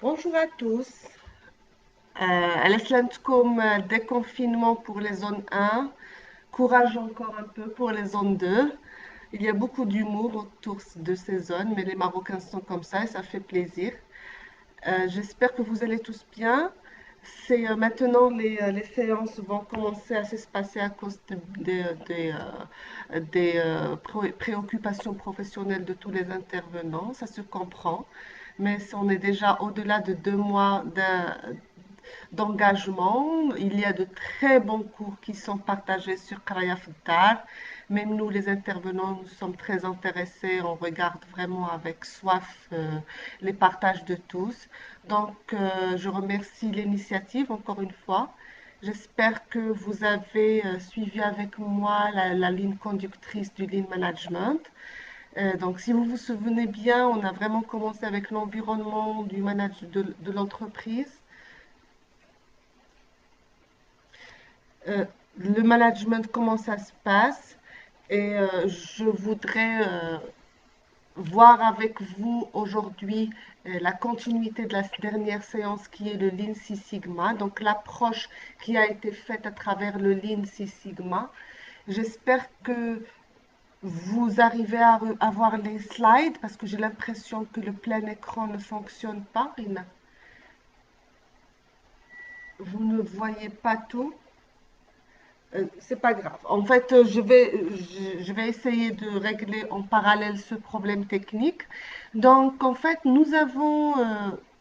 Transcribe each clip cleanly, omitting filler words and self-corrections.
Bonjour à tous. Aleslandskom déconfinement pour les zones 1. Courage encore un peu pour les zones 2. Il y a beaucoup d'humour autour de ces zones, mais les Marocains sont comme ça et ça fait plaisir. J'espère que vous allez tous bien. C'est maintenant les séances vont commencer à s'espacer à cause des préoccupations professionnelles de tous les intervenants. Ça se comprend, mais on est déjà au-delà de 2 mois d'engagement. Il y a de très bons cours qui sont partagés sur Karaya Ftar. Même nous, les intervenants, nous sommes très intéressés. On regarde vraiment avec soif les partages de tous. Donc, je remercie l'initiative encore une fois. J'espère que vous avez suivi avec moi la ligne conductrice du Lean Management. Donc, si vous vous souvenez bien, on a vraiment commencé avec l'environnement du management de l'entreprise. euh, le management, comment ça se passe. Et je voudrais voir avec vous aujourd'hui la continuité de la dernière séance qui est le Lean Six Sigma, donc l'approche qui a été faite à travers le Lean Six Sigma. J'espère que vous arrivez à voir les slides parce que j'ai l'impression que le plein écran ne fonctionne pas. Vous ne voyez pas tout. C'est pas grave. En fait, je vais essayer de régler en parallèle ce problème technique. Donc, en fait, nous avons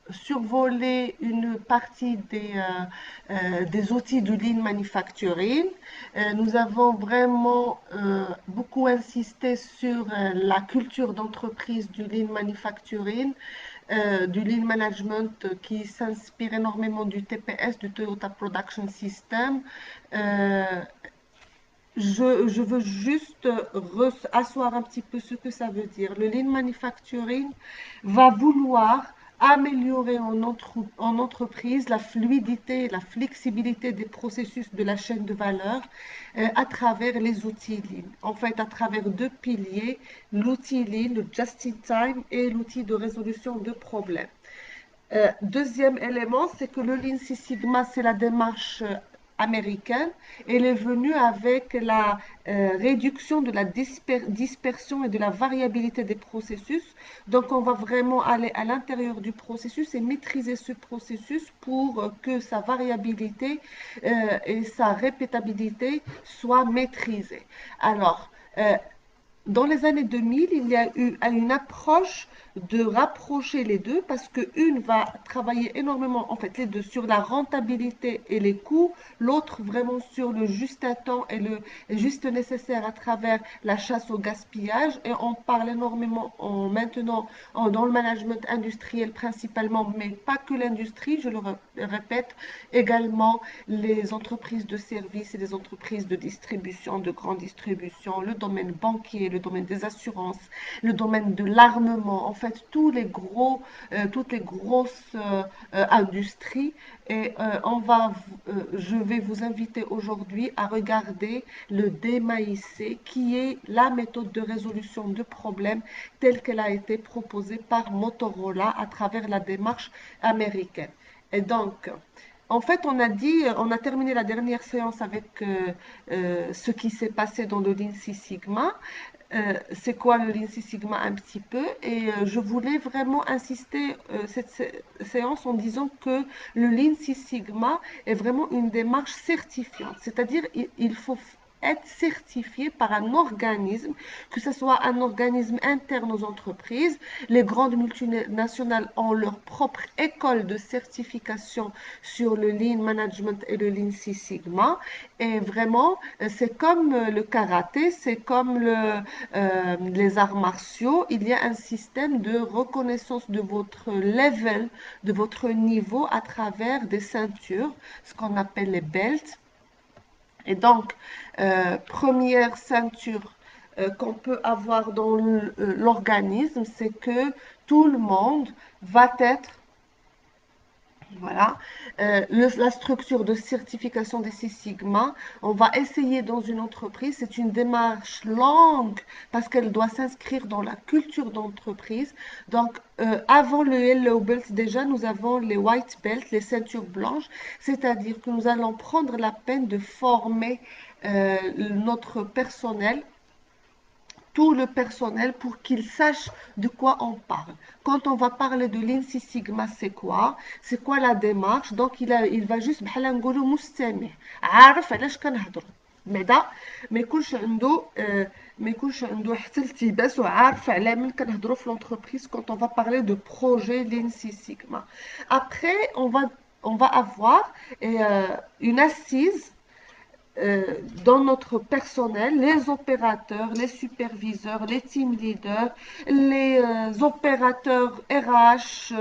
survolé une partie des outils du Lean Manufacturing. Nous avons vraiment beaucoup insisté sur la culture d'entreprise du Lean Manufacturing, du Lean Management qui s'inspire énormément du TPS, du Toyota Production System. Euh, je veux juste asseoir un petit peu ce que ça veut dire. Le lean manufacturing va vouloir améliorer en entreprise la fluidité et la flexibilité des processus de la chaîne de valeur à travers les outils lean. En fait, à travers deux piliers, l'outil lean, le just-in-time et l'outil de résolution de problèmes. Deuxième élément, c'est que le Lean Six Sigma, c'est la démarche américaine. Elle est venue avec la réduction de la dispersion et de la variabilité des processus. Donc, on va vraiment aller à l'intérieur du processus et maîtriser ce processus pour que sa variabilité et sa répétabilité soient maîtrisées. Alors, dans les années 2000, il y a eu une approche de rapprocher les deux parce que une va travailler énormément, en fait, les deux sur la rentabilité et les coûts, l'autre vraiment sur le juste à temps et le juste nécessaire à travers la chasse au gaspillage. Et on parle énormément maintenant dans le management industriel principalement, mais pas que l'industrie, je le répète, également les entreprises de services et les entreprises de distribution, de grande distribution, le domaine banquier, le domaine des assurances, le domaine de l'armement, en fait, toutes les grosses industries. Et je vais vous inviter aujourd'hui à regarder le DMAIC, qui est la méthode de résolution de problèmes telle qu'elle a été proposée par Motorola à travers la démarche américaine. Et donc, en fait, on a terminé la dernière séance avec ce qui s'est passé dans le Lean Six Sigma. C'est quoi le Lean Six Sigma un petit peu? Et je voulais vraiment insister cette séance en disant que le Lean Six Sigma est vraiment une démarche certifiante. C'est-à-dire, il faut être certifié par un organisme, que ce soit un organisme interne aux entreprises. Les grandes multinationales ont leur propre école de certification sur le Lean Management et le Lean Six Sigma. Et vraiment, c'est comme le karaté, c'est comme les arts martiaux. Il y a un système de reconnaissance de votre level, de votre niveau à travers des ceintures, ce qu'on appelle les belts. Et donc, première ceinture qu'on peut avoir dans l'organisme, c'est que tout le monde va être Voilà. La structure de certification des Six Sigma, on va essayer dans une entreprise. C'est une démarche longue parce qu'elle doit s'inscrire dans la culture d'entreprise. Donc, avant le Yellow Belt, déjà, nous avons les White Belt, les ceintures blanches. C'est-à-dire que nous allons prendre la peine de former notre personnel, tout le personnel, pour qu'ils sachent de quoi on parle. Quand on va parler de Lean Six Sigma, c'est quoi? C'est quoi la démarche? Donc il va juste بحال نقولوا مستمع عارف علاش كنهضروا. بعدا ما يكونش عنده ما يكونش عنده حتى التباس وعارف على من كنهضروا في l'entreprise quand on va parler de projet Lean Six Sigma. Après, on va avoir une assise dans notre personnel, les opérateurs, les superviseurs, les team leaders, les opérateurs RH,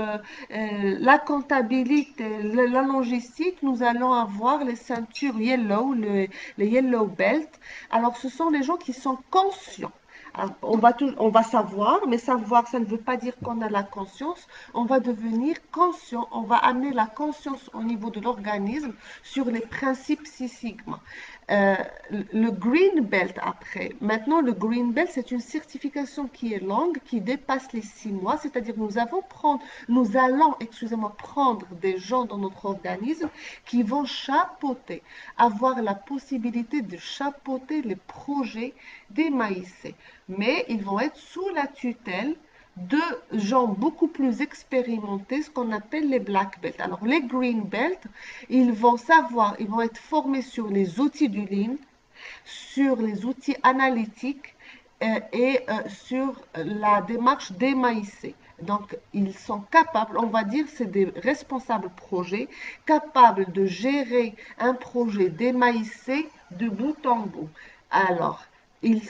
la comptabilité, la logistique, nous allons avoir les ceintures yellow, les yellow belt. Alors, ce sont les gens qui sont conscients. Alors, on va savoir, mais savoir, ça ne veut pas dire qu'on a la conscience. On va devenir conscient, on va amener la conscience au niveau de l'organisme sur les principes Six Sigma. Euh, le Green Belt après. Maintenant, le Green Belt, c'est une certification qui est longue, qui dépasse les 6 mois, c'est-à-dire nous allons, excusez-moi, prendre des gens dans notre organisme qui vont chapeauter, avoir la possibilité de chapeauter les projets des maïs. Mais ils vont être sous la tutelle de gens beaucoup plus expérimentés, ce qu'on appelle les black belts. Alors les green belts, ils vont savoir, ils vont être formés sur les outils du Lean, sur les outils analytiques sur la démarche démaïsée. Donc, ils sont capables, on va dire, c'est des responsables projets, capables de gérer un projet démaïsé de bout en bout. Alors, ils,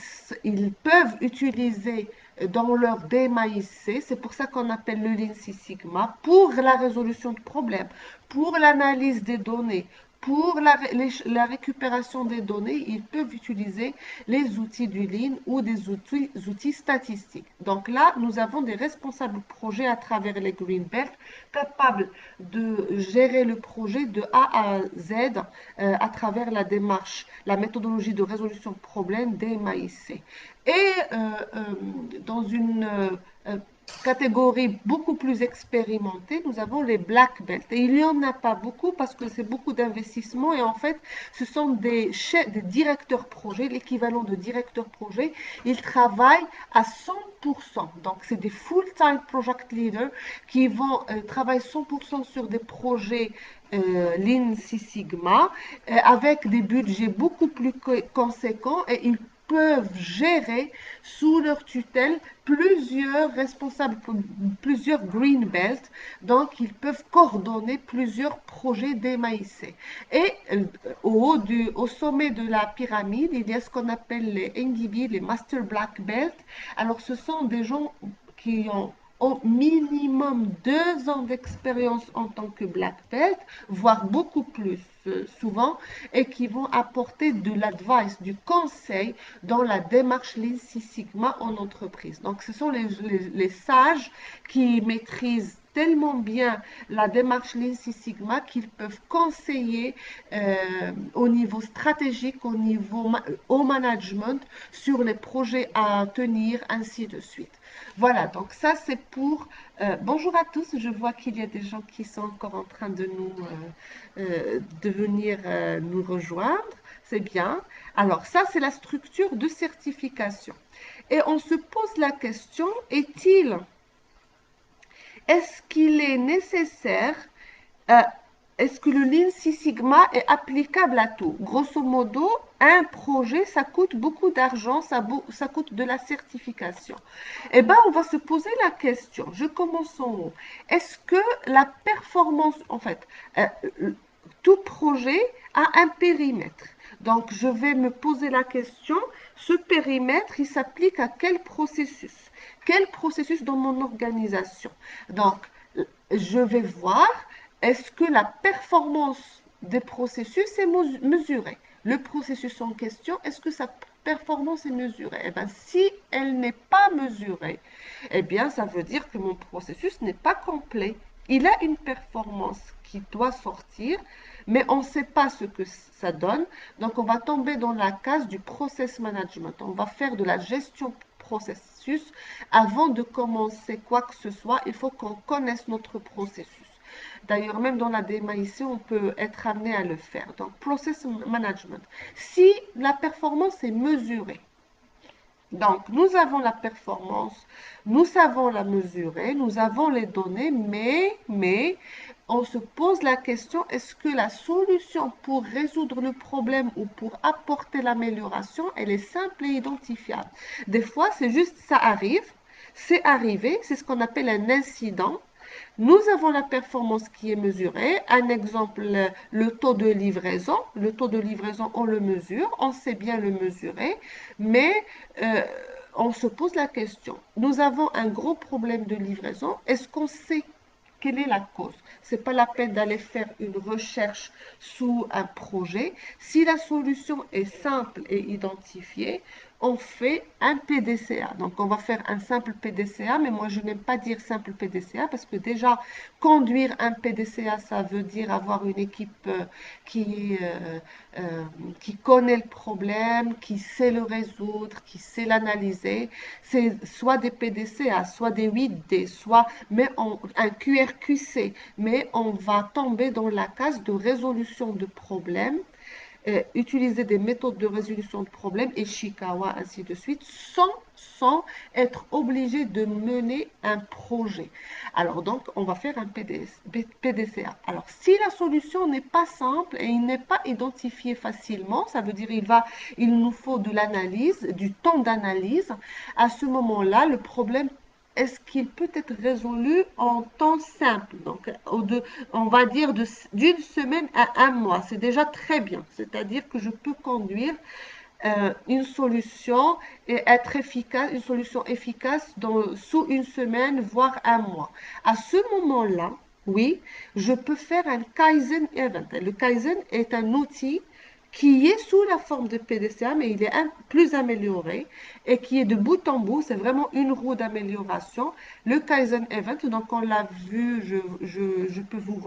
ils peuvent utiliser dans leur démaïsé, c'est pour ça qu'on appelle le Lean Six Sigma, pour la résolution de problèmes, pour l'analyse des données, pour la récupération des données, ils peuvent utiliser les outils du Lean ou des outils statistiques. Donc là, nous avons des responsables projets à travers les Green Belt capables de gérer le projet de A à Z à travers la démarche, la méthodologie de résolution de problèmes des MAIC. Et dans une catégorie beaucoup plus expérimentée, nous avons les black belts. Et il n'y en a pas beaucoup parce que c'est beaucoup d'investissement et en fait, ce sont des directeurs projet, l'équivalent de directeurs projet. Ils travaillent à 100%. Donc, c'est des full-time project leaders qui vont travailler 100% sur des projets Lean Six Sigma avec des budgets beaucoup plus conséquents et ils peuvent gérer sous leur tutelle plusieurs responsables, plusieurs green belts, donc ils peuvent coordonner plusieurs projets démaïsés. Et au sommet de la pyramide, il y a ce qu'on appelle les NDB, les Master Black Belt. Alors ce sont des gens qui ont au minimum 2 ans d'expérience en tant que black belt, voire beaucoup plus souvent, et qui vont apporter de l'advice, du conseil dans la démarche Lean Six Sigma en entreprise. Donc, ce sont les sages qui maîtrisent tellement bien la démarche Lean Six Sigma qu'ils peuvent conseiller au niveau stratégique, au management, sur les projets à tenir, ainsi de suite. Voilà, donc ça c'est pour... bonjour à tous, je vois qu'il y a des gens qui sont encore en train de venir nous rejoindre, c'est bien. Alors ça c'est la structure de certification. Et on se pose la question, est-ce qu'il est nécessaire euh, est-ce que le Lean Six Sigma est applicable à tout? Grosso modo, un projet, ça coûte beaucoup d'argent, ça coûte de la certification. Eh bien, on va se poser la question. Je commence en haut. Est-ce que la performance, en fait, euh, tout projet a un périmètre. Donc, je vais me poser la question, ce périmètre, il s'applique à quel processus? Quel processus dans mon organisation? Donc, je vais voir, est-ce que la performance des processus est mesurée? Le processus en question, est-ce que sa performance est mesurée? Eh bien, si elle n'est pas mesurée, eh bien, ça veut dire que mon processus n'est pas complet. Il a une performance qui doit sortir, mais on ne sait pas ce que ça donne. Donc, on va tomber dans la case du process management. On va faire de la gestion processus. Avant de commencer quoi que ce soit, il faut qu'on connaisse notre processus. D'ailleurs, même dans la DMAIC, on peut être amené à le faire. Donc, process management. Si la performance est mesurée, donc, nous avons la performance, nous savons la mesurer, nous avons les données, mais on se pose la question, est-ce que la solution pour résoudre le problème ou pour apporter l'amélioration, elle est simple et identifiable? Des fois, c'est juste, ça arrive, c'est arrivé, c'est ce qu'on appelle un incident. Nous avons la performance qui est mesurée. Un exemple, le taux de livraison. Le taux de livraison, on le mesure, on sait bien le mesurer, mais euh, on se pose la question. Nous avons un gros problème de livraison. Est-ce qu'on sait quelle est la cause? C'est pas la peine d'aller faire une recherche sous un projet. Si la solution est simple et identifiée, on fait un PDCA. Donc, on va faire un simple PDCA, mais moi, je n'aime pas dire simple PDCA parce que déjà, conduire un PDCA, ça veut dire avoir une équipe qui, euh, euh, qui connaît le problème, qui sait le résoudre, qui sait l'analyser. C'est soit des PDCA, soit des 8D, soit mais un QRQC, mais on va tomber dans la case de résolution de problèmes, utiliser des méthodes de résolution de problèmes, Ishikawa, ainsi de suite, sans être obligé de mener un projet. Alors donc, on va faire un PDCA. Alors, si la solution n'est pas simple et il n'est pas identifié facilement, ça veut dire il nous faut de l'analyse, du temps d'analyse. À ce moment-là, le problème est-ce qu'il peut être résolu en temps simple? Donc, on va dire d'une semaine à un mois. C'est déjà très bien. C'est-à-dire que je peux conduire une solution et être efficace, une solution efficace sous une semaine, voire un mois. À ce moment-là, oui, je peux faire un Kaizen Event. Le Kaizen est un outil qui est sous la forme de PDCA, mais il est plus amélioré et qui est de bout en bout. C'est vraiment une roue d'amélioration. Le Kaizen Event, donc on l'a vu, je peux vous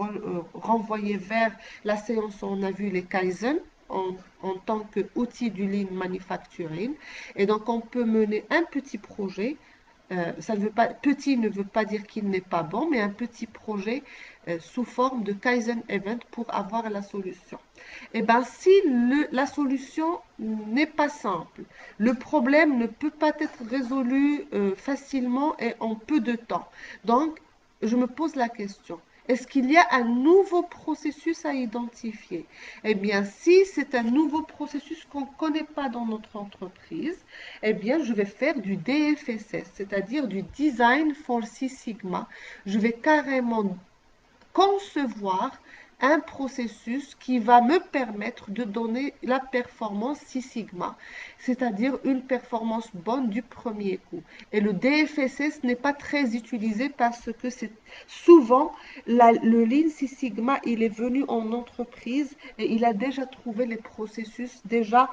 renvoyer vers la séance où on a vu les Kaizen en, en tant qu'outil du Lean Manufacturing. Et donc, on peut mener un petit projet. Ça ne veut pas, petit ne veut pas dire qu'il n'est pas bon, mais un petit projet sous forme de Kaizen Event pour avoir la solution. Et bien, si la solution n'est pas simple, le problème ne peut pas être résolu facilement et en peu de temps. Donc, je me pose la question, est-ce qu'il y a un nouveau processus à identifier? Eh bien, si c'est un nouveau processus qu'on ne connaît pas dans notre entreprise, eh bien, je vais faire du DFSS, c'est-à-dire du Design for Six Sigma. Je vais carrément concevoir un processus qui va me permettre de donner la performance Six Sigma, c'est-à-dire une performance bonne du premier coup. Et le DFSS n'est pas très utilisé parce que c'est souvent le Lean Six Sigma, il est venu en entreprise et il a déjà trouvé les processus déjà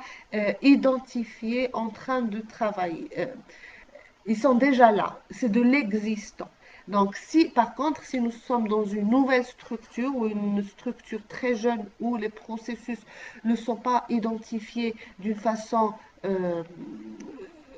identifiés en train de travailler. Ils sont déjà là, c'est de l'existant. Donc, si par contre, si nous sommes dans une nouvelle structure ou une structure très jeune où les processus ne sont pas identifiés d'une façon, euh,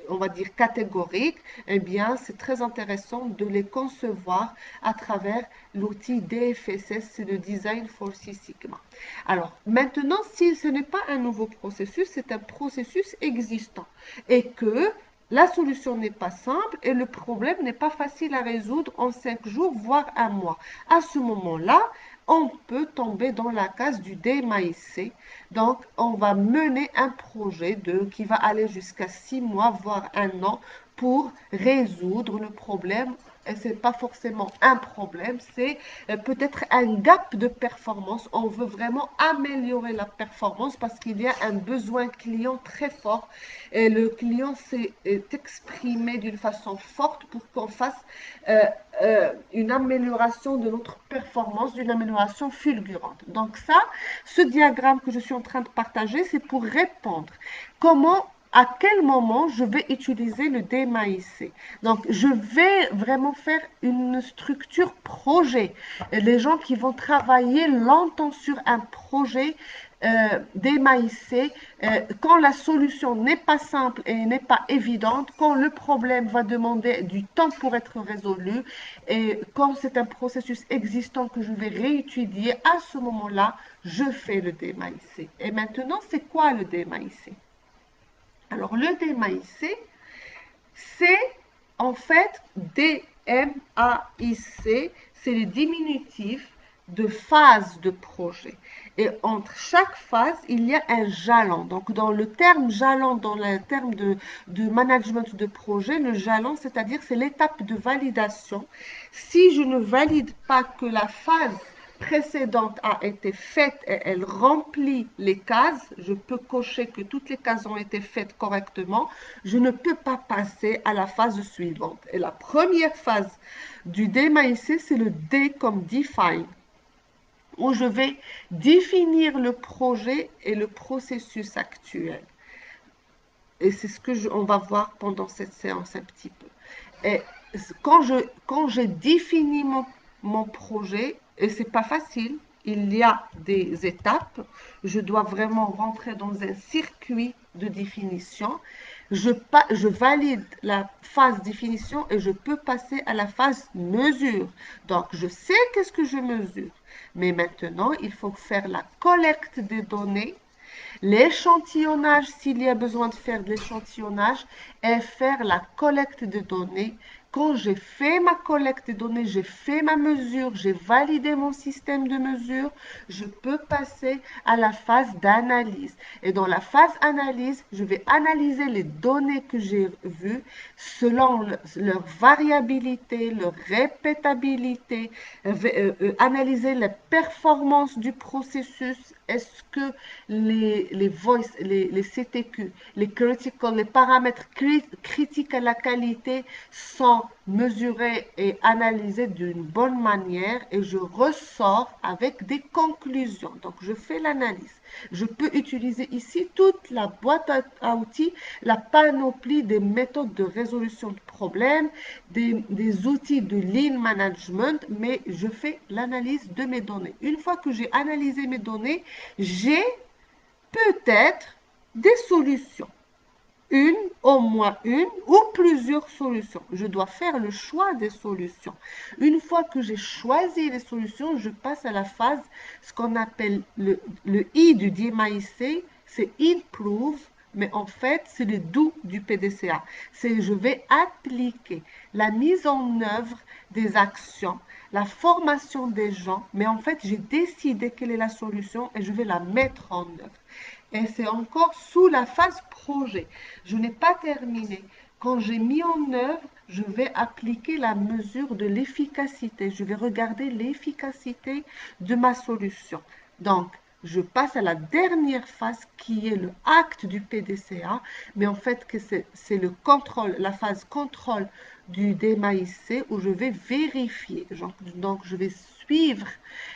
on va dire, catégorique, eh bien, c'est très intéressant de les concevoir à travers l'outil DFSS, c'est le Design for Six Sigma. Alors, maintenant, si ce n'est pas un nouveau processus, c'est un processus existant et que la solution n'est pas simple et le problème n'est pas facile à résoudre en 5 jours, voire un mois. À ce moment-là, on peut tomber dans la case du DMAIC. Donc, on va mener un projet qui va aller jusqu'à 6 mois, voire un an, pour résoudre le problème. Et ce n'est pas forcément un problème, c'est peut-être un gap de performance. On veut vraiment améliorer la performance parce qu'il y a un besoin client très fort et le client s'est exprimé d'une façon forte pour qu'on fasse une amélioration de notre performance, d'une amélioration fulgurante. Donc ça, ce diagramme que je suis en train de partager, c'est pour répondre. Comment à quel moment je vais utiliser le DMAIC. Donc, je vais vraiment faire une structure projet. Les gens qui vont travailler longtemps sur un projet DMAIC, quand la solution n'est pas simple et n'est pas évidente, quand le problème va demander du temps pour être résolu, et quand c'est un processus existant que je vais réétudier, à ce moment-là, je fais le DMAIC. Et maintenant, c'est quoi le DMAIC? Alors, le DMAIC, c'est en fait DMAIC, c'est le diminutif de phase de projet. Et entre chaque phase, il y a un jalon. Donc, dans le terme jalon, dans le terme de management de projet, le jalon, c'est-à-dire c'est l'étape de validation. Si je ne valide pas que la phase précédente a été faite et elle remplit les cases, je peux cocher que toutes les cases ont été faites correctement, je ne peux pas passer à la phase suivante. Et la première phase du DMAIC, c'est le D comme define, où je vais définir le projet et le processus actuel. Et c'est ce que on va voir pendant cette séance un petit peu. Et quand j'ai défini mon projet, et c'est pas facile, il y a des étapes, je dois vraiment rentrer dans un circuit de définition. Je valide la phase définition et je peux passer à la phase mesure. Donc, je sais qu'est-ce que je mesure. Mais maintenant, il faut faire la collecte des données, l'échantillonnage s'il y a besoin de faire de l'échantillonnage et faire la collecte de données. Quand j'ai fait ma collecte de données, j'ai fait ma mesure, j'ai validé mon système de mesure, je peux passer à la phase d'analyse. Et dans la phase analyse, je vais analyser les données que j'ai vues selon leur variabilité, leur répétabilité, analyser la performance du processus. Est-ce que les voice, les CTQ, les paramètres critiques à la qualité sont mesurés et analysés d'une bonne manière et je ressors avec des conclusions. Donc, je fais l'analyse. Je peux utiliser ici toute la boîte à outils, la panoplie des méthodes de résolution de problèmes, des outils de lean management, mais je fais l'analyse de mes données. Une fois que j'ai analysé mes données, j'ai peut-être des solutions. Une, au moins une ou plusieurs solutions. Je dois faire le choix des solutions. Une fois que j'ai choisi les solutions, je passe à la phase, ce qu'on appelle le I du DMAIC, c'est Improve, mais en fait, c'est le DO du PDCA. C'est je vais appliquer la mise en œuvre des actions, la formation des gens, mais en fait, j'ai décidé quelle est la solution et je vais la mettre en œuvre. Et c'est encore sous la phase projet. Je n'ai pas terminé. Quand j'ai mis en œuvre, je vais appliquer la mesure de l'efficacité. Je vais regarder l'efficacité de ma solution. Donc, je passe à la dernière phase qui est le acte du PDCA, mais en fait, c'est le contrôle, la phase contrôle du DMAIC où je vais vérifier. Donc, je vais suivre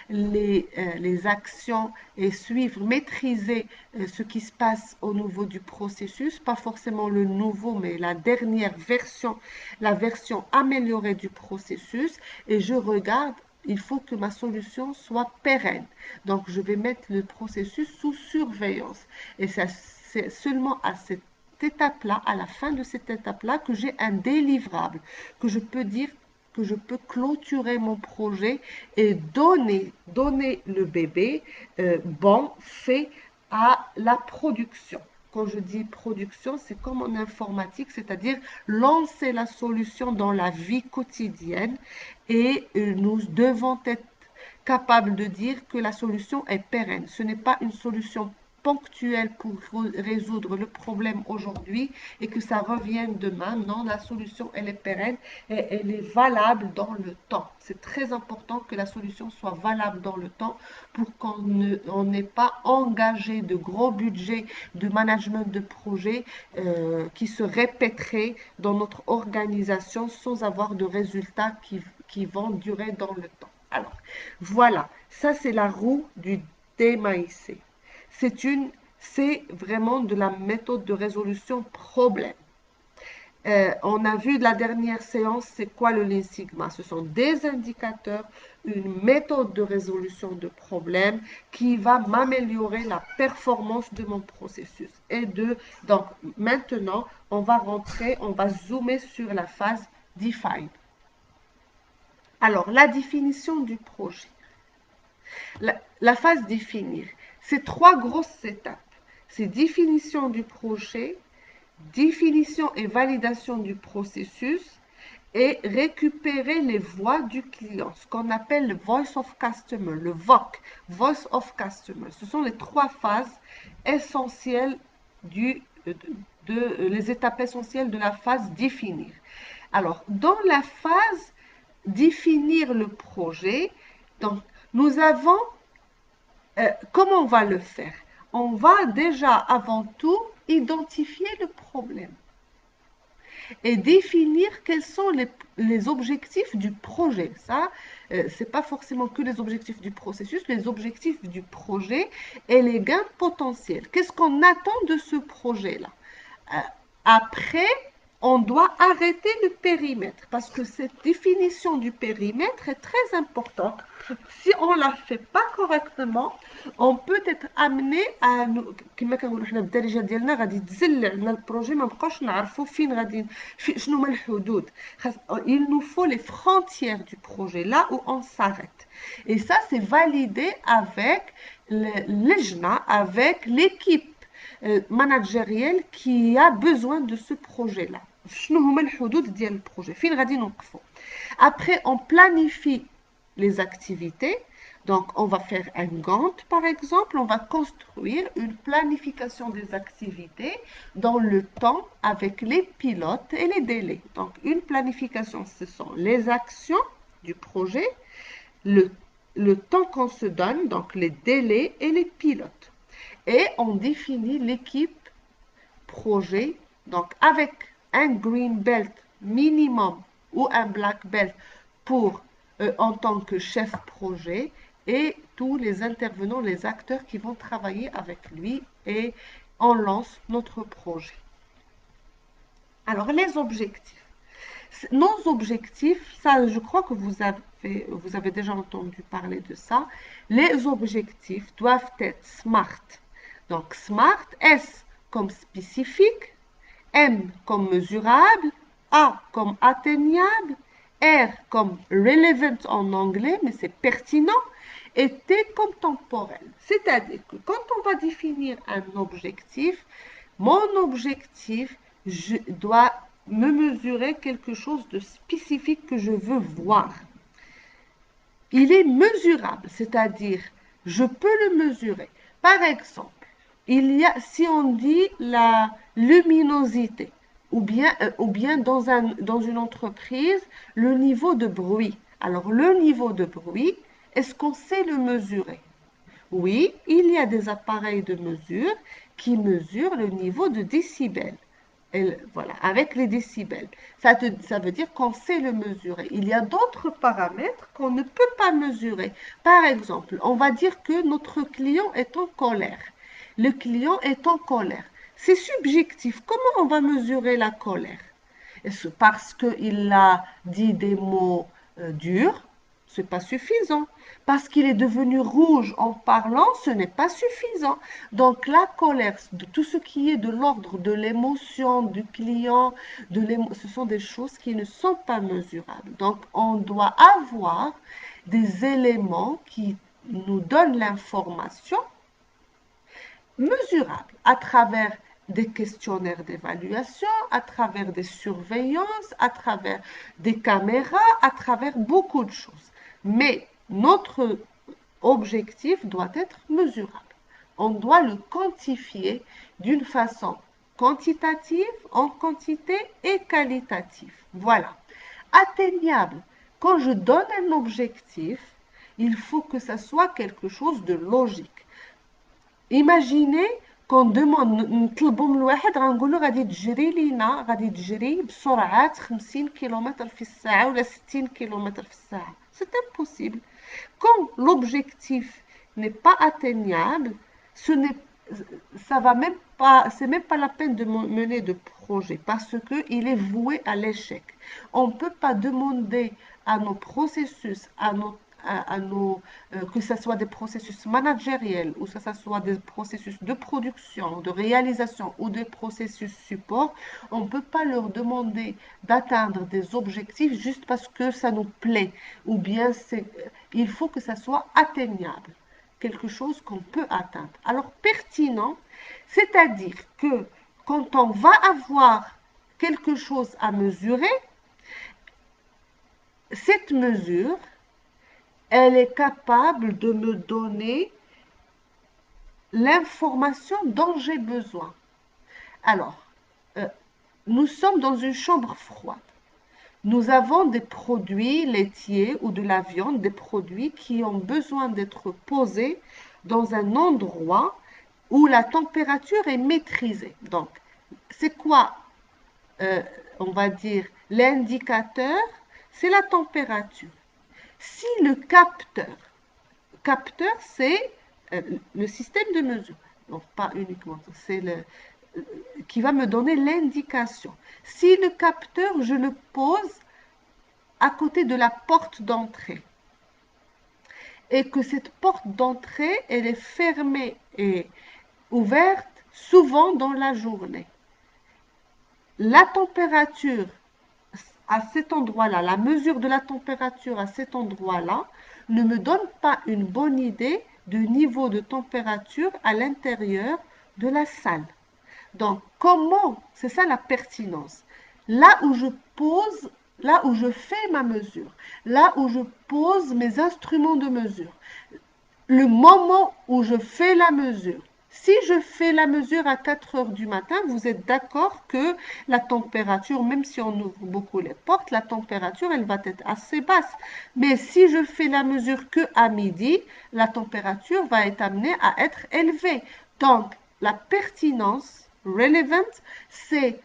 les actions et suivre, maîtriser ce qui se passe au niveau du processus, pas forcément le nouveau, mais la dernière version, la version améliorée du processus, et je regarde, il faut que ma solution soit pérenne. Donc, je vais mettre le processus sous surveillance. Et c'est seulement à cette étape-là, à la fin de cette étape-là, que j'ai un délivrable, que je peux dire que je peux clôturer mon projet et donner le bébé bon, fait à la production. Quand je dis production, c'est comme en informatique, c'est-à-dire lancer la solution dans la vie quotidienne et nous devons être capables de dire que la solution est pérenne. Ce n'est pas une solution ponctuelle pour résoudre le problème aujourd'hui et que ça revienne demain. Non, la solution, elle est pérenne et elle est valable dans le temps. C'est très important que la solution soit valable dans le temps pour qu'on n'ait pas engagé de gros budgets de management de projet qui se répéteraient dans notre organisation sans avoir de résultats qui vont durer dans le temps. Alors, voilà, ça c'est la roue du DMAIC. C'est une c'est vraiment de la méthode de résolution problème. On a vu de la dernière séance, c'est quoi le Lean Sigma? Ce sont des indicateurs, une méthode de résolution de problèmes qui va m'améliorer la performance de mon processus. Donc maintenant, on va rentrer, on va zoomer sur la phase Define. Alors, la définition du projet. La phase définir, c'est trois grosses étapes. C'est définition du projet, définition et validation du processus et récupérer les voix du client, ce qu'on appelle le Voice of Customer, le VOC, Voice of Customer. Ce sont les trois phases essentielles les étapes essentielles de la phase définir. Alors, dans la phase définir le projet, donc nous avons, comment on va le faire? On va déjà avant tout identifier le problème et définir quels sont les objectifs du projet. Ça, c'est pas forcément que les objectifs du processus, les objectifs du projet et les gains potentiels. Qu'est-ce qu'on attend de ce projet-là? Après, on doit arrêter le périmètre parce que cette définition du périmètre est très importante. Si on ne la fait pas correctement, on peut être amené à كما كنقولوا حنا بالدارجه ديالنا غادي تزل عندنا البروجي ما نبقاوش نعرفوا فين غادي شنو هما الحدود. Il nous faut les frontières du projet, là où on s'arrête. Et ça, c'est validé avec l'EJNA, avec l'équipe managérielle qui a besoin de ce projet-là. شنو هما الحدود ديال البروجي فين غادي نوقفوا. Après, on planifie les activités. Donc, on va faire un Gantt, par exemple. On va construire une planification des activités dans le temps avec les pilotes et les délais. Donc, une planification, ce sont les actions du projet, le temps qu'on se donne, donc les délais et les pilotes. Et on définit l'équipe projet, donc avec un green belt minimum ou un black belt pour en tant que chef projet et tous les intervenants, les acteurs qui vont travailler avec lui et on lance notre projet. Alors les objectifs. Nos objectifs, ça je crois que vous avez déjà entendu parler de ça. Les objectifs doivent être SMART. Donc SMART, S comme spécifique, M comme mesurable, A comme atteignable, R comme relevant en anglais, mais c'est pertinent, et T comme temporel. C'est-à-dire que quand on va définir un objectif, mon objectif, je dois me mesurer quelque chose de spécifique que je veux voir. Il est mesurable, c'est-à-dire je peux le mesurer. Par exemple, si on dit la luminosité, ou bien dans une entreprise, le niveau de bruit. Alors, le niveau de bruit, est-ce qu'on sait le mesurer? Oui, il y a des appareils de mesure qui mesurent le niveau de décibels. Voilà, avec les décibels. Ça veut dire qu'on sait le mesurer. Il y a d'autres paramètres qu'on ne peut pas mesurer. Par exemple, on va dire que notre client est en colère. Le client est en colère. C'est subjectif. Comment on va mesurer la colère? Est-ce parce qu'il a dit des mots durs? C'est pas suffisant. Parce qu'il est devenu rouge en parlant, ce n'est pas suffisant. Donc la colère, de tout ce qui est de l'ordre de l'émotion du client, ce sont des choses qui ne sont pas mesurables. Donc on doit avoir des éléments qui nous donnent l'information mesurable à travers des questionnaires d'évaluation, à travers des surveillances, à travers des caméras, à travers beaucoup de choses. Mais notre objectif doit être mesurable. On doit le quantifier d'une façon quantitative, en quantité et qualitative. Voilà. Atteignable. Quand je donne un objectif, il faut que ça soit quelque chose de logique. Imaginez qu'on demande نطلبوا من الواحد غنقول له غادي تجري لينا غادي تجري بسرعه 50 كم في الساعه ولا 60 كم في الساعه. C'est impossible. Quand l'objectif n'est pas atteignable, ça va même pas, c'est même pas la peine de mener de projet parce que il est voué à l'échec. On ne peut pas demander à nos processus, à nos, que ce soit des processus managériels ou que ce soit des processus de production, de réalisation ou des processus support, on ne peut pas leur demander d'atteindre des objectifs juste parce que ça nous plaît ou bien il faut que ça soit atteignable, quelque chose qu'on peut atteindre. Alors pertinent, c'est-à-dire que quand on va avoir quelque chose à mesurer, cette mesure, elle est capable de me donner l'information dont j'ai besoin. Alors, euh, nous sommes dans une chambre froide. Nous avons des produits laitiers ou de la viande, des produits qui ont besoin d'être posés dans un endroit où la température est maîtrisée. Donc, c'est quoi, euh, on va dire, l'indicateur? C'est la température. Si le capteur, c'est le système de mesure, donc pas uniquement, c'est qui va me donner l'indication. Si le capteur, je le pose à côté de la porte d'entrée et que cette porte d'entrée, elle est fermée et ouverte souvent dans la journée, la température à cet endroit-là, la mesure de la température à cet endroit-là ne me donne pas une bonne idée du niveau de température à l'intérieur de la salle. Donc, comment, c'est ça la pertinence, là où je pose, là où je fais ma mesure, là où je pose mes instruments de mesure, le moment où je fais la mesure. Si je fais la mesure à 4 heures du matin, vous êtes d'accord que la température, même si on ouvre beaucoup les portes, la température, elle va être assez basse. Mais si je fais la mesure que à midi, la température va être amenée à être élevée. Donc, la pertinence, relevant, c'est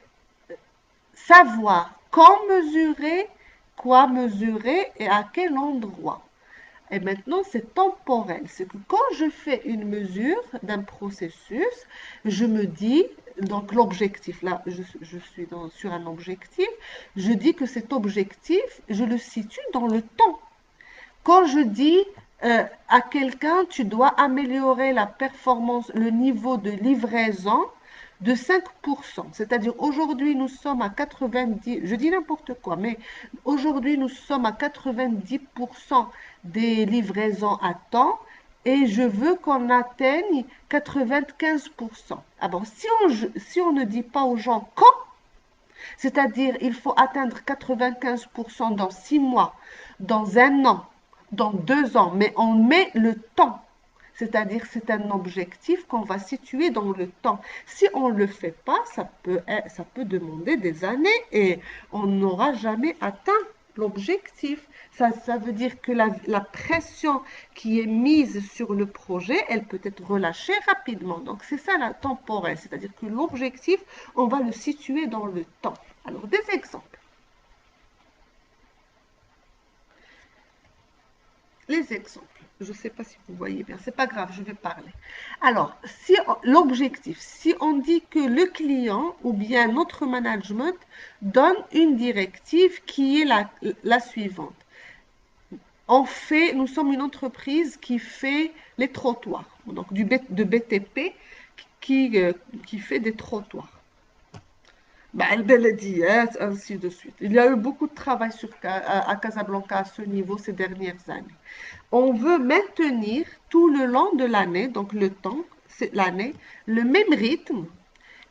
savoir quand mesurer, quoi mesurer et à quel endroit. Et maintenant, c'est temporel. C'est que quand je fais une mesure d'un processus, je me dis, donc l'objectif, là, je suis sur un objectif, je dis que cet objectif, je le situe dans le temps. Quand je dis à quelqu'un, tu dois améliorer la performance, le niveau de livraison de 5%. C'est-à-dire aujourd'hui, nous sommes à 90, je dis n'importe quoi, mais aujourd'hui, nous sommes à 90% des livraisons à temps et je veux qu'on atteigne 95%. Ah bon, si on ne dit pas aux gens quand, c'est-à-dire il faut atteindre 95% dans 6 mois, dans un an, dans 2 ans, mais on met le temps. C'est-à-dire c'est un objectif qu'on va situer dans le temps. Si on ne le fait pas, ça peut demander des années et on n'aura jamais atteint l'objectif. Ça veut dire que la pression qui est mise sur le projet, elle peut être relâchée rapidement. Donc c'est ça la temporelle, c'est-à-dire que l'objectif, on va le situer dans le temps. Alors des exemples. Les exemples. Je ne sais pas si vous voyez bien, c'est pas grave, je vais parler. Alors, si l'objectif, si on dit que le client ou bien notre management donne une directive qui est la suivante. Nous sommes une entreprise qui fait les trottoirs, donc de BTP qui fait des trottoirs. البلديات, ainsi de suite. Il y a eu beaucoup de travail à Casablanca à ce niveau ces dernières années. On veut maintenir tout le long de l'année, donc le temps, c'est l'année, le même rythme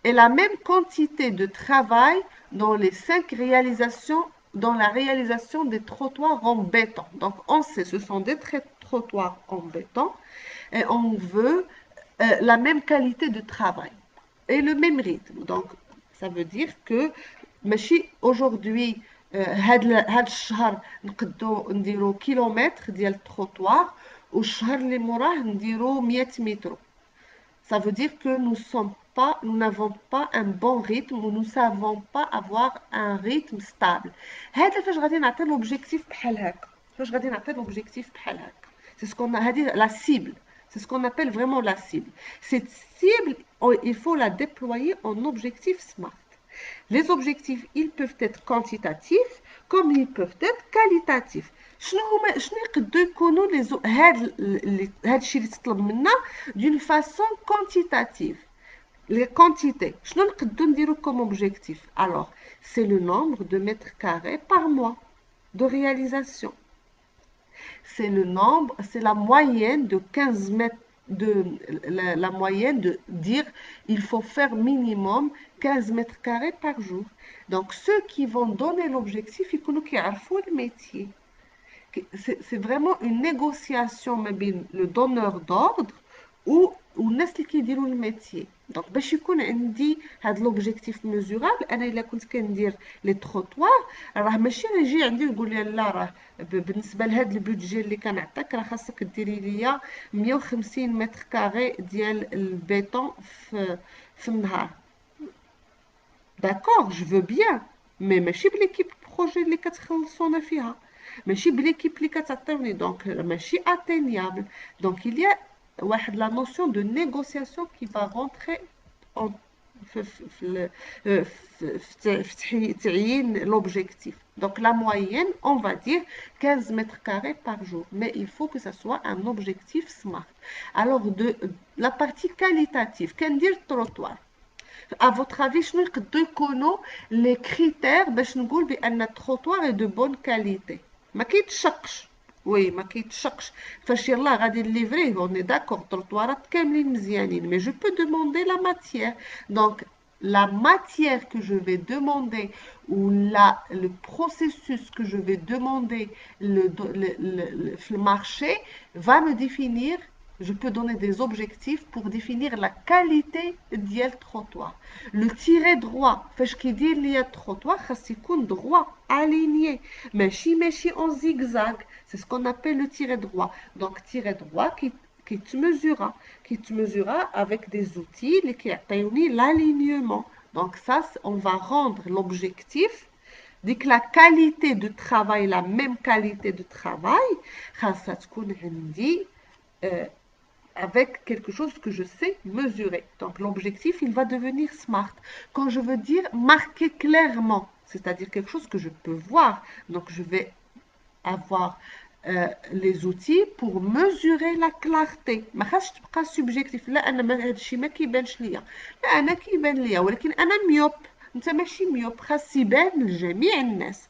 et la même quantité de travail dans les 5 réalisations, dans la réalisation des trottoirs en béton. Donc on sait, ce sont des trottoirs en béton et on veut la même qualité de travail et le même rythme. Donc ça veut dire que ماشي aujourd'hui هاد الشهر نقدو نديرو كيلومتر ديال التروطوار والشهر اللي موراه نديرو 100 متر. Ça veut dire que nous n'avons pas un bon rythme ou nous ne savons pas avoir un rythme stable. هذا فاش غادي نعطي l'objectif بحال هكا. فاش غادي نعطي l'objectif بحال هكا. C'est ce qu'on a dit, la cible. C'est ce qu'on appelle vraiment la cible. Cette cible, il faut la déployer en objectif SMART. Les objectifs, ils peuvent être quantitatifs comme ils peuvent être qualitatifs. شنو يقدروا يكونوا هاد الشيء اللي تطلب منا d'une façon quantitative. Les quantités. شنو نقدروا نديروا comme objectif? Alors, c'est le nombre de mètres carrés par mois de réalisation. C'est le nombre, c'est la moyenne de 15 mètres, la moyenne de dire il faut faire minimum 15 mètres carrés par jour. Donc, ceux qui vont donner l'objectif, ils connaissent le métier. C'est vraiment une négociation avec le donneur d'ordre ou الناس اللي كيديروا الميتي. دونك باش يكون عندي هذا لوبجيكتيف ميزورابل، انا الا كنت كندير لي تروطوار راه ماشي يجي عندي يقول لي لا راه بالنسبه لهذا البودجي اللي كنعطيك راه خاصك ديري ليا 150 متر كاري ديال البيطون في النهار. داكور جو فو بيان، مي ماشي بليكيب بروجي اللي كتخلصونا فيها، ماشي بليكيب اللي كتعطيوني، دونك ماشي اتينيابل. دونك il y a la notion de négociation qui va rentrer en l'objectif. Donc la moyenne, on va dire 15 mètres carrés par jour, mais il faut que ça soit un objectif SMART. Alors la partie qualitative, qu'est-ce que le trottoir? À votre avis, je connais les critères باش نقول بأن التروطوار est de bonne qualité. ما كيتشقش. Oui, ما كيتشقش. فاش يلاه غادي نليفريه on est d'accord التروطوارات كاملين مزيانين, mais je peux demander la matière. Donc la matière que je vais demander ou le processus que je vais demander le marché va me définir. Je peux donner des objectifs pour définir la qualité du trottoir. Le tiret droit, فاش كيدير ليا trottoir خاص يكون droit, aligné, ماشي en zigzag. C'est ce qu'on appelle le tiret droit. Donc tiret droit qui te mesurera avec des outils qui يعطيوني l'alignement. Donc ça, on va rendre l'objectif. Dès que la qualité de travail, la même qualité de travail, خاصها تكون عندي avec quelque chose que je sais mesurer. Donc l'objectif, il va devenir SMART. Quand je veux dire marquer clairement, c'est-à-dire quelque chose que je peux voir, donc je vais avoir les outils pour mesurer la clarté. ما خاصش تبقى subjectif. لا انا هذا الشيء ما كيبانش ليا، لا انا كيبان ليا ولكن انا ميوب، انت ماشي ميوب، خاص يبان لجميع الناس.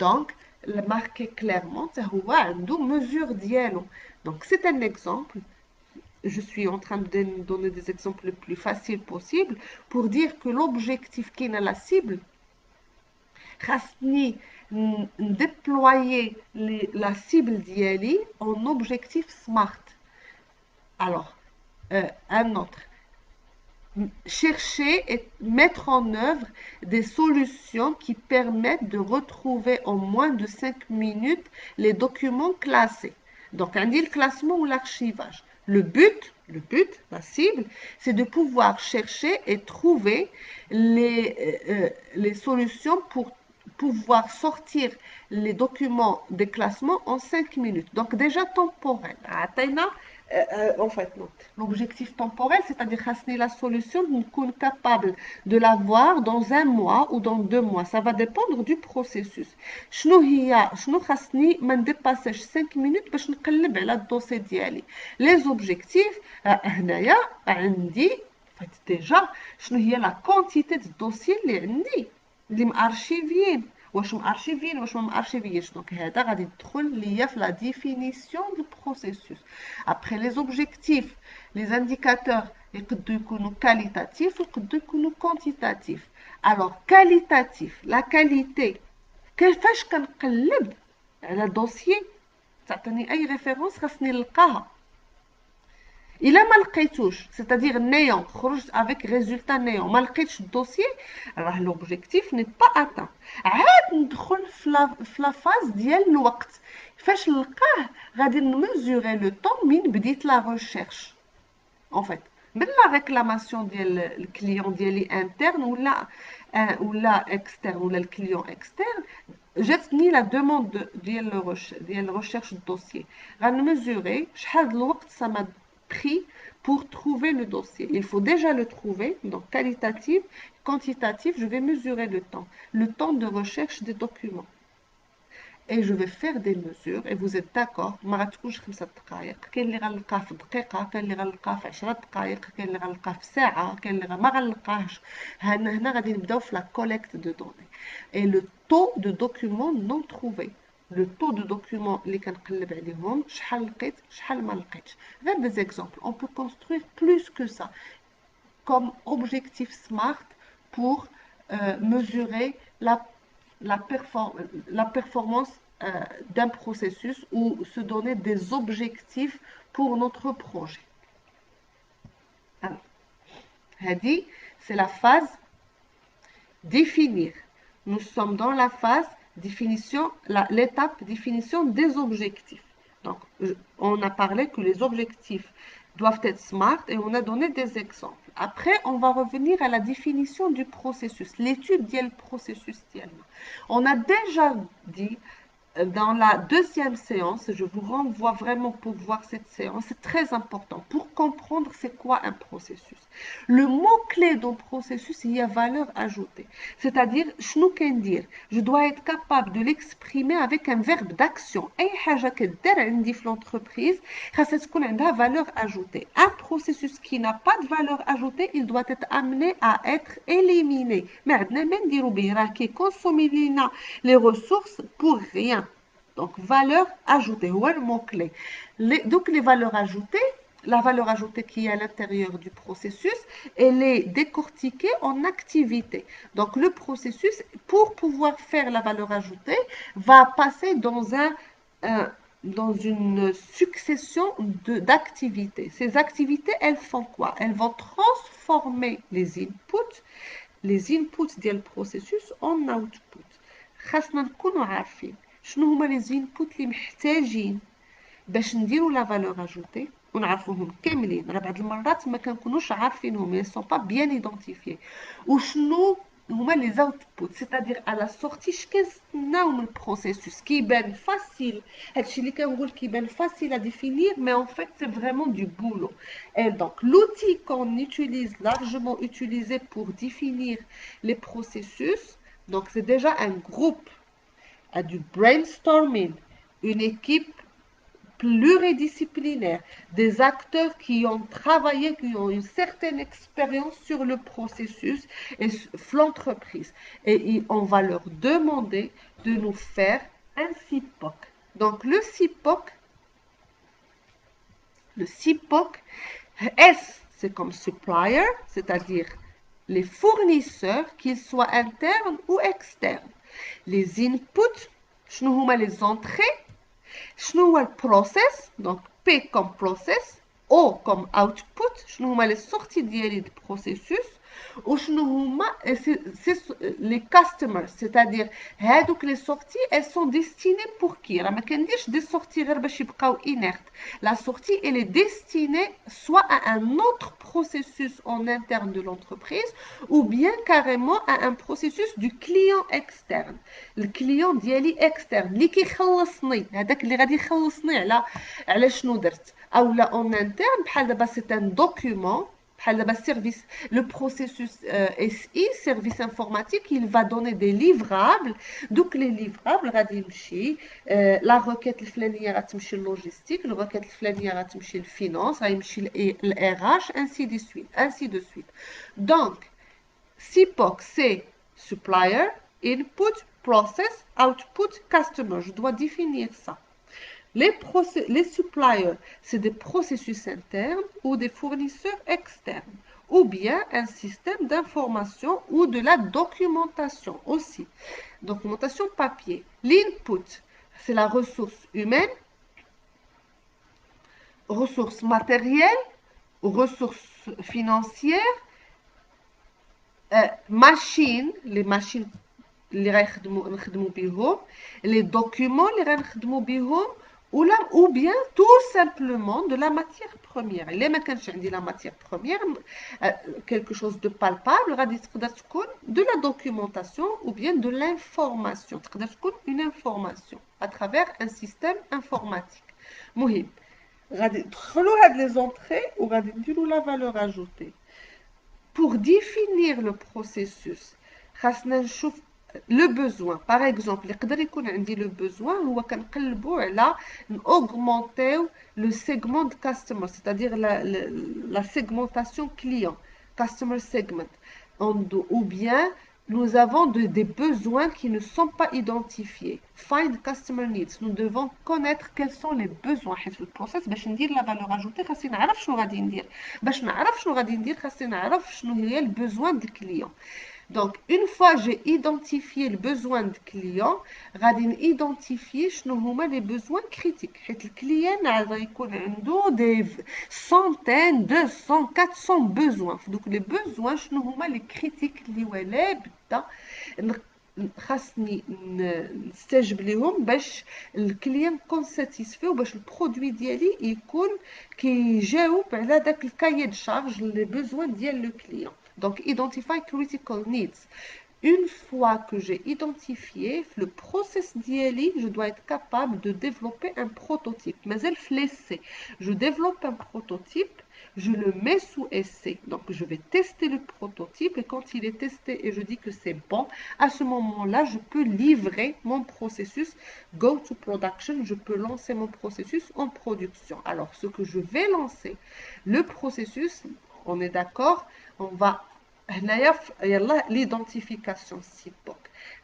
Donc marquer clairement حتى هو عنده mesure ديالو. Donc c'est un exemple. Je suis en train de donner des exemples les plus faciles possibles pour dire que l'objectif qui est la cible, خاصني déployer la cible d'IALI en objectif SMART. Alors, un autre. Chercher et mettre en œuvre des solutions qui permettent de retrouver en moins de 5 minutes les documents classés. Donc, on dit le classement ou l'archivage. Le but, la cible, c'est de pouvoir chercher et trouver les solutions pour pouvoir sortir les documents des classements en 5 minutes. Donc déjà temporel. En fait, non. L'objectif temporel, c'est-à-dire la solution, nous sommes capables de l'avoir dans un mois ou dans 2 mois. Ça va dépendre du processus. شنو خاصني ما نديباسيش 5 minutes باش نقلب على الدوسي ديالي. Les objectifs, هنايا عندي déjà شنو هي la quantité de dossiers اللي عندي اللي مارشيفيين، واش مارشيفيين واش ما مارشيفيينش. دونك هذا غادي يدخل ليا في لا ديفينيسيون دو بروسيسوس. ابري لي زوبجيكتيف لي انديكاتور يقدروا يكونوا كاليتاتيف ويقدروا يكونوا كونتيتاتيف. الوغ كاليتاتيف لا كاليتي، كيفاش كنقلب على دوسيي تعطيني اي ريفيرونس خاصني نلقاها. إلا ما لقيتوش c'est-à-dire néant خرجت avec résultat néant ما لقيتش الدوسيي راه l'objectif n'est pas atteint. عاد ندخل في لا فاز ديال الوقت فاش نلقاه غادي نميزوري لو طون من بديت لا ريشيرش. en fait من لا ريكلاماسيون ديال الكليون ديالي انترن ولا اكسترن ولا الكليون اكسترن جاتني لا دوموند ديال الريشيرش الدوسيي غنميزوري شحال د الوقت prix pour trouver le dossier. Il faut déjà le trouver, donc qualitatif, quantitatif, je vais mesurer le temps de recherche des documents. Et je vais faire des mesures, et vous êtes d'accord, ما غتكونش 5 دقائق، كاين اللي غنلقاه في دقيقة، كاين اللي غنلقاه في 10 دقائق، كاين اللي غنلقاه في ساعة، كاين اللي ما غنلقاهش. هنا غادي نبداو في لا collecte de données. Et le taux de documents non trouvés. Le taux de documents اللي كنقلب عليهم شحال لقيت شحال ما لقيتش. غير des exemples. On peut construire plus que ça. Comme objectif SMART pour mesurer la performance d'un processus ou se donner des objectifs pour notre projet. Alors, Hadi, c'est la phase définir. Nous sommes dans la phase définition, l'étape définition des objectifs. Donc, on a parlé que les objectifs doivent être smart et on a donné des exemples. Après, on va revenir à la définition du processus, l'étude du processus. On a déjà dit dans la deuxième séance, je vous renvoie vraiment pour voir cette séance, c'est très important pour comprendre c'est quoi un processus. Le mot-clé d'un processus, il y a valeur ajoutée. C'est-à-dire, dire, je dois être capable de l'exprimer avec un verbe d'action. أي حاجة كدير عندي في l'entreprise, خاصها تكون عندها valeur ajoutée. Un processus qui n'a pas de valeur ajoutée, il doit être amené à être éliminé. Mais عندنا ما نديرو به راه كيكونسومي لينا les ressources pour rien. Donc, valeur ajoutée, c'est le mot-clé. Donc, les valeurs ajoutées, la valeur ajoutée qui est à l'intérieur du processus, elle est décortiquée en activité. Donc, le processus, pour pouvoir faire la valeur ajoutée, va passer dans une succession d'activités. Ces activités, elles font quoi? Elles vont transformer les inputs du processus en output. خاصنا نكونوا عارفين شنو هما لي زينبوت اللي محتاجين باش نديروا لا فالور اجوتي ونعرفوهم كاملين. راه بعض المرات ما كنكونوش عارفينهم، ils sont pas bien identifiés. وشنو هما لي زاوتبوت، سيتادير على سورتي شكنستناو من البروسيسوس كيبان فاسيل. هادشي اللي كنقول كيبان فاسيل ا ديفينير مي en fait c'est vraiment du boulot. Et donc l'outil qu'on utilise largement utilisé pour définir les processus, donc c'est déjà un groupe à du brainstorming, une équipe pluridisciplinaire, des acteurs qui ont travaillé, qui ont une certaine expérience sur le processus et l'entreprise. Et on va leur demander de nous faire un CIPOC. Donc le CIPOC, S c'est comme supplier, c'est-à-dire les fournisseurs, qu'ils soient internes ou externes. Les inputs, شنو هما les entrées, شنو هو البروسيس، دونك P comme process, O comme output, شنو هما les sorties ديالي du processus، وشنو هما les customers, c'est-à-dire هادوك les sorties elles sont destinées pour qui. راه ما كنديرش des sorties غير باش يبقاو inerte. La sortie elle est destinée soit à un autre processus en interne de l'entreprise ou bien carrément à un processus du client externe. الكليون ديالي اكسترن اللي كيخلصني، هذاك اللي غادي يخلصني على شنو درت. او لا اون انترن بحال دابا سي ان دوكيومون، بحال دابا السيرفيس لو بروسيسوس اس اي سيرفيس انفورماتيك il va donner des livrables. دوك لي ليفرابل غادي يمشي لا روكيت الفلانيه غتمشي للوجيستيك، الروكيت الفلانيه غتمشي للفينانس، غيمشي للار اش ainsi de suite. Donc CIPOC c'est supplier, input, process, output, customer. Je dois définir ça. Les suppliers, c'est des processus internes ou des fournisseurs externes, ou bien un système d'information ou de la documentation aussi. Documentation papier. L'input, c'est la ressource humaine, ressources matérielles, ressources financières, machines, les machines اللي غنخدموا بيهم، les documents اللي غنخدموا بيهم، ou bien tout simplement de la matière première. إلا ما كانش عندي la matière première, quelque chose de palpable غادي تقدر تكون de la documentation ou bien de l'information. تقدر تكون une information à travers un système informatique. مهم غادي ندخلوا هاد لي زونطري وغادي نديروا لا فالور اجوتي. Pour définir le processus خاصنا نشوف le besoin. Par exemple يقدر يكون عندي le besoin هو كنقلبوا على augmenter le segment de customer, c'est-à-dire la segmentation client, customer segment. Ou bien nous avons des besoins qui ne sont pas identifiés. Find customer needs. Nous devons connaître quels sont les besoins. حيت البروسيس باش ندير لا فالور اجوتي خاصني نعرف شنو غادي ندير. باش نعرف شنو غادي ندير خاصني نعرف شنو هي البوزوان دو كليون. Donc, une fois j'ai identifié le besoin du client, غادي نidentifier شنو هما les besoins critiques. حيت الكليان غادي يكون عنده des centaines, 200, 400 besoins. Donc les besoins شنو هما les critiques اللي ولا بدا خاصني نستجب ليهم باش الكليان يكون ساتيسفي وباش البرودوي ديالي يكون كيجاوب على داك الكايي دو شارج لي بوزوان ديال لو كليان. Donc, identify critical needs. Une fois que j'ai identifié le process d'ILI, je dois être capable de développer un prototype. Mais elle flessé. Je développe un prototype, je le mets sous essai. Donc, je vais tester le prototype et quand il est testé et je dis que c'est bon, à ce moment-là, je peux livrer mon processus go to production. Je peux lancer mon processus en production. Alors, ce que je vais lancer, le processus, on est d'accord, on va هنايا يلا ليدونتيفيكاسيون سيبوك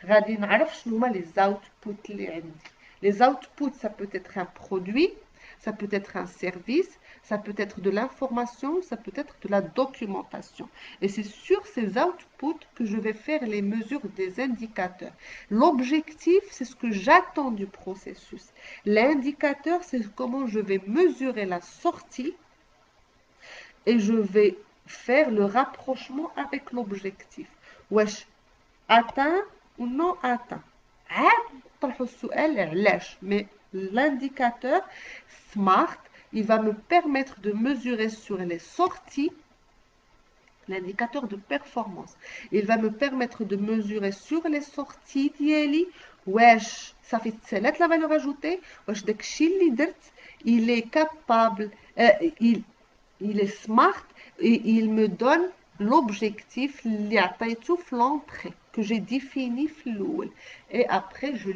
غادي نعرف شنو هما لي زاوتبوت اللي عندي. لي زاوتبوت ça peut être un produit, ça peut être un service, ça peut être de l'information, ça peut être de la documentation. Et c'est sur ces outputs que je vais faire les mesures des indicateurs. L'objectif, c'est ce que j'attends du processus. L'indicateur, c'est comment je vais mesurer la sortie et je vais faire le rapprochement avec l'objectif. Wesh, atteint ou non atteint. طرحوا السؤال علاش. Mais l'indicateur SMART, il va me permettre de mesurer sur les sorties, l'indicateur de performance. Il va me permettre de mesurer sur les sorties ديالي wesh ça fait تسالات la valeur ajoutée, wesh داكشي اللي درت il est capable, il est smart et il me donne l'objectif اللي عطيته في l'entrée que j'ai défini في الأول. Et après je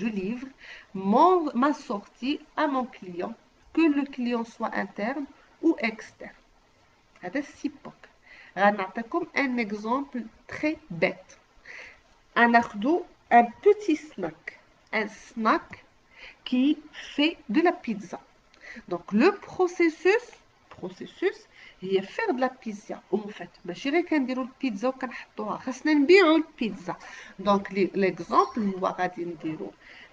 livre ma sortie à mon client, que le client soit interne ou externe. هذا السيبوك. غنعطيكم un exemple très bête. غناخدو un petit snack, un snack qui fait de la pizza. Donc le processus هي faire de la pizza. En fait ماشي غير كنديروا البيتزا وكنحطوها، خاصنا نبيعوا البيتزا. دونك l'exemple هو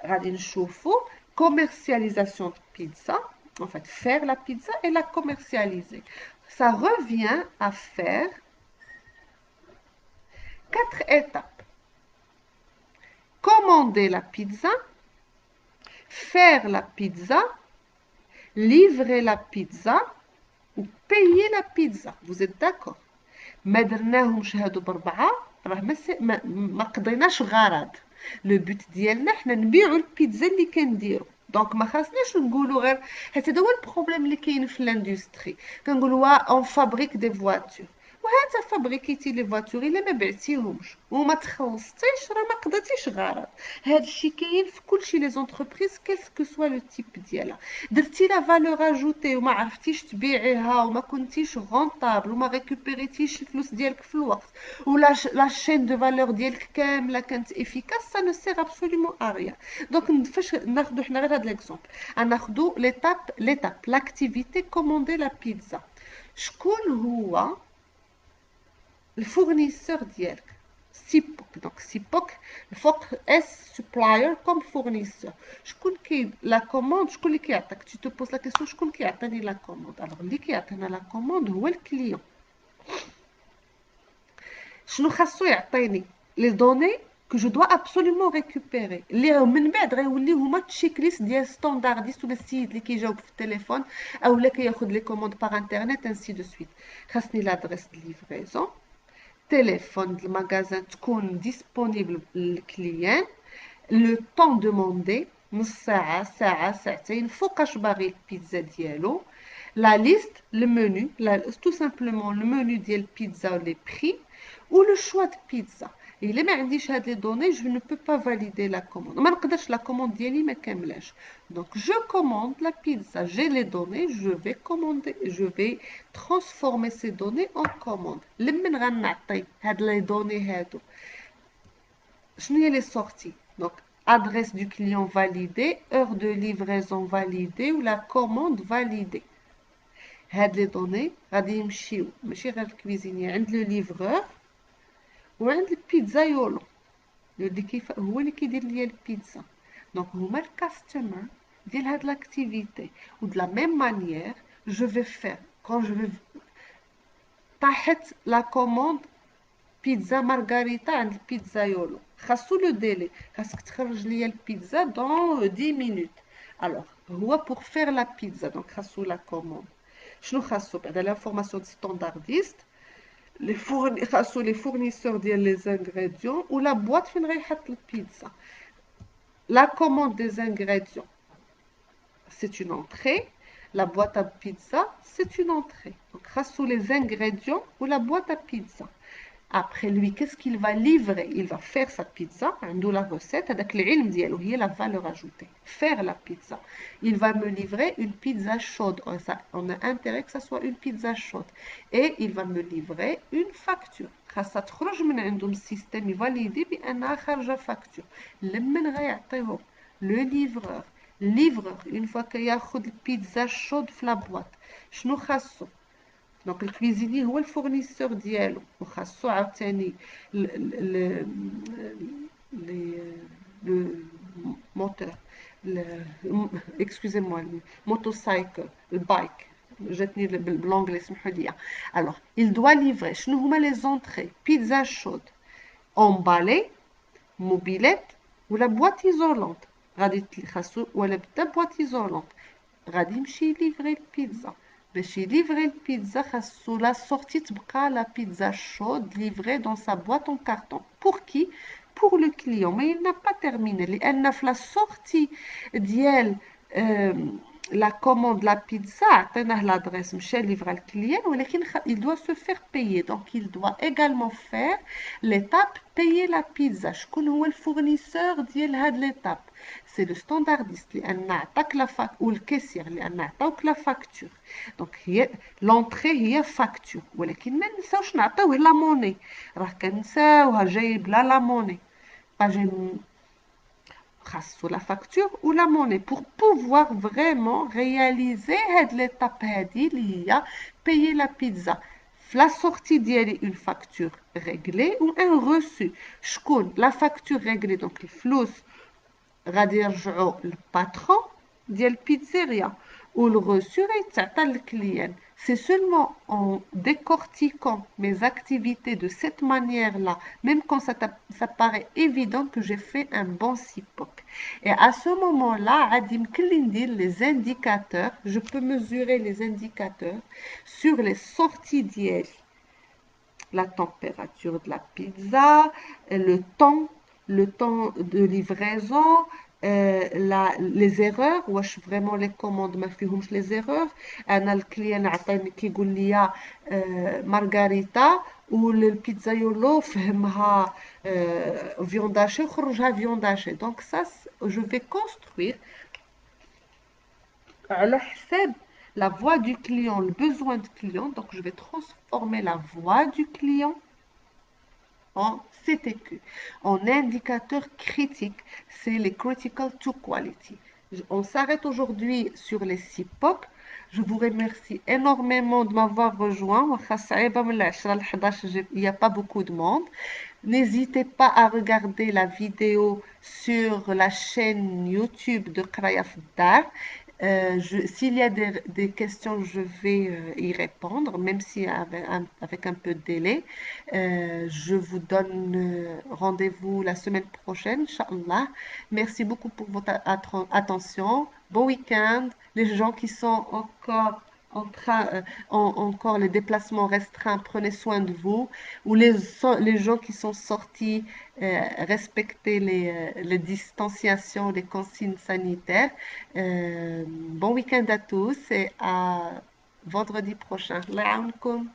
غادي نشوفوا commercialisation de pizza. En fait, faire la pizza et la commercialiser. Ça revient à faire 4 étapes. Commander la pizza, faire la pizza, livrer la pizza ou payer la pizza. Vous êtes d'accord? ما درناهمش هادو بربعه راه ما قضيناش غرض. لو بوت ديالنا حنا نبيعوا البيتزا اللي كنديروا. دونك ما خاصناش نقولوا غير حيت هذا هو البروبليم اللي كاين في الاندستري. كنقولوا اون فابريك دي فواتور وهذا فابريكيتي لي فواتور الا ما بعتيهمش وما تخلصتيش راه ما قضيتيش غرض. هذا الشيء كاين في كلشي لي زونتربريز كيلكو سوا لو تيب ديالها. درتي لا فالور اجوتي وما عرفتيش تبيعيها وما كنتيش رونطابل وما ريكوبيريتيش الفلوس ديالك في الوقت ولا لا شين دو فالور ديالك كامله كانت افيكاس سا نو سير ابسوليومون ا ريان. دونك فاش ناخذوا حنا غير هذا ليكزومبل غناخذوا ليتاب لاكتيفيتي كوموندي لا بيتزا. شكون هو الفورنيسور ديالك؟ سيبوك. دونك سيبوك الفوق اس سبلاير كوم فورنيسور. شكون كي لا كوموند شكون اللي كيعطيك؟ tu te poses la question شكون كيعطيني لا كوموند؟ الوغ اللي كيعطينا لا كوموند هو الكليون. شنو خاصو يعطيني؟ لي دوني que je dois absolument récupérer اللي من بعد غيوليو هما تشيك ليست ديال ستاندارديست ولا السيد اللي كيجاوب في التليفون او لا كياخذ لي كوموند باغ انترنيت انسي دو سويت. خاصني لادريس د ليفريزون، تليفون المغازان تكون ديسپونيبل للكليان، لو طون دوموندي نص ساعة ساعة ساعتين فوقاش باغي البيتزا ديالو لا ليست لو منو تو سامبلومون لو منو ديال البيتزا لي بري و لو شوا د بيتزا الا ما عنديش هاد لي دوني جو نو بو با فاليدي لا كوموند ما نقدرش لا كوموند ديالي ما كاملاش دونك جو كوموند لا بيتزا جي لي دوني جو في كوموندي جو في ترانسفورمي سي دوني اون كوموند لمن غنعطي هاد لي دوني هادو شنو هي لي سورتي دونك adresse du client validée, heure de livraison validée ou la commande validée. هاد لي دوني غادي يمشيو ماشي غير الكويزيني عند لو ليفرور وعند البيتزايولو اللي هو اللي كيدير ليا البيتزا دونك هما الكاستمر ديال هاد لاكتيفيتي و دو لا ميم مانيير جو في فير كون جو في طاحت لا كوموند بيتزا مارغريتا عند البيتزايولو خاصو لو ديلي خاصك تخرج ليا البيتزا دون 10 مينوت الوغ هو بور فير لا بيتزا دونك خاصو لا كوموند شنو خاصو بعدا لانفورماسيون ستاندارديست لي خاصو لي فورنيسور ديال لي زانغريديون و لا بواط فين غيحط البيتزا لا كوموند دي زانغريديون c'est une entrée la boîte à pizza c'est une entrée donc خاصو les ingrédients ou la boîte à pizza. Après lui, qu'est-ce qu'il va livrer? Il va faire sa pizza, d'où la recette, avec l'ilm dialo, il y a la valeur ajoutée. Faire la pizza. Il va me livrer une pizza chaude. On a intérêt que ça soit une pizza chaude. Et il va me livrer une facture. خاصة تخرج من عندهم السيستم يفاليدي بأنها خارجة فاكتور. لمن غيعطيهم لو ليفرور une fois كياخد البيتزا شود في لا بواط شنو خاصو دونك الكويزيني هو الفورنيسور ديالو وخاصو عاوتاني لو موتور اكسكوزي موا الموتوسايكل البايك جاتني بالانجلي سمحوا لي الوغ il doit livrer شنو هما لي زونطري بيتزا شود امبالي موبيليت ولا بواط ايزولونت غادي خاصو ولا بدا بواط ايزولونت غادي يمشي ليفري البيتزا باش يليفري البيتزا خاصو لا سورتي تبقى لا بيتزا شود ليفري دون سا بواط اون كارطون بور كي بور لو كليون مي il n'a pas terminé لان في لا سورتي ديال la commande la pizza عطيناه l'adresse مشى ليفرا الكليان ولكن il doit se faire payer donc il doit également faire l'étape payer la pizza شكون هو الفورنيسور ديال هاد ليتاب سي لو ستاندارديست لان عطاك لا فاك والكاسير لان عطاوك لا فاكتور دونك هي لونطري هي فاكتور ولكن ما نساوش نعطيوه لا موني راه كنساوها جاي بلا لا موني باجي خاصو la facture ou la monnaie pour pouvoir vraiment réaliser cette l'étape هذه اللي هي payer la pizza la sortie ديالي une facture réglée ou un reçu شكون la facture réglée donc الفلوس غادي يرجعوا للباترون ديال البيتزيريا ou le reçu غيتعطى للكليان c'est seulement en décortiquant mes activités de cette manière-là, même quand ça paraît évident que j'ai fait un bon CIPOC. Et à ce moment-là, les indicateurs, je peux mesurer les indicateurs sur les sorties d'hier. La température de la pizza, le temps de livraison, les erreurs واش فريمون لي كوموند ما فيهمش لي زيرور انا الكليان عطاني كيقول لي مارغريتا والبيتزايولو فهمها فيونداشي وخرجها فيونداشي دونك سا جو في كونستروير على حساب la voix du client le besoin du client donc je vais transformer la voix du client en CTQ. En indicateur critique, c'est les Critical to Quality. On s'arrête aujourd'hui sur les CIPOC. Je vous remercie énormément de m'avoir rejoint. Il n'y a pas beaucoup de monde. N'hésitez pas à regarder la vidéo sur la chaîne YouTube de Krayaf Dar. S'il y a des questions, je vais y répondre, même si avec un peu de délai. Je vous donne rendez-vous la semaine prochaine, Inch'Allah. Merci beaucoup pour votre attention. Bon week-end. Les gens qui sont encore encore les déplacements restreints, prenez soin de vous. Ou les gens qui sont sortis, respectez les distanciations, les consignes sanitaires. Bon week-end à tous et à vendredi prochain. Allah يعاونكم.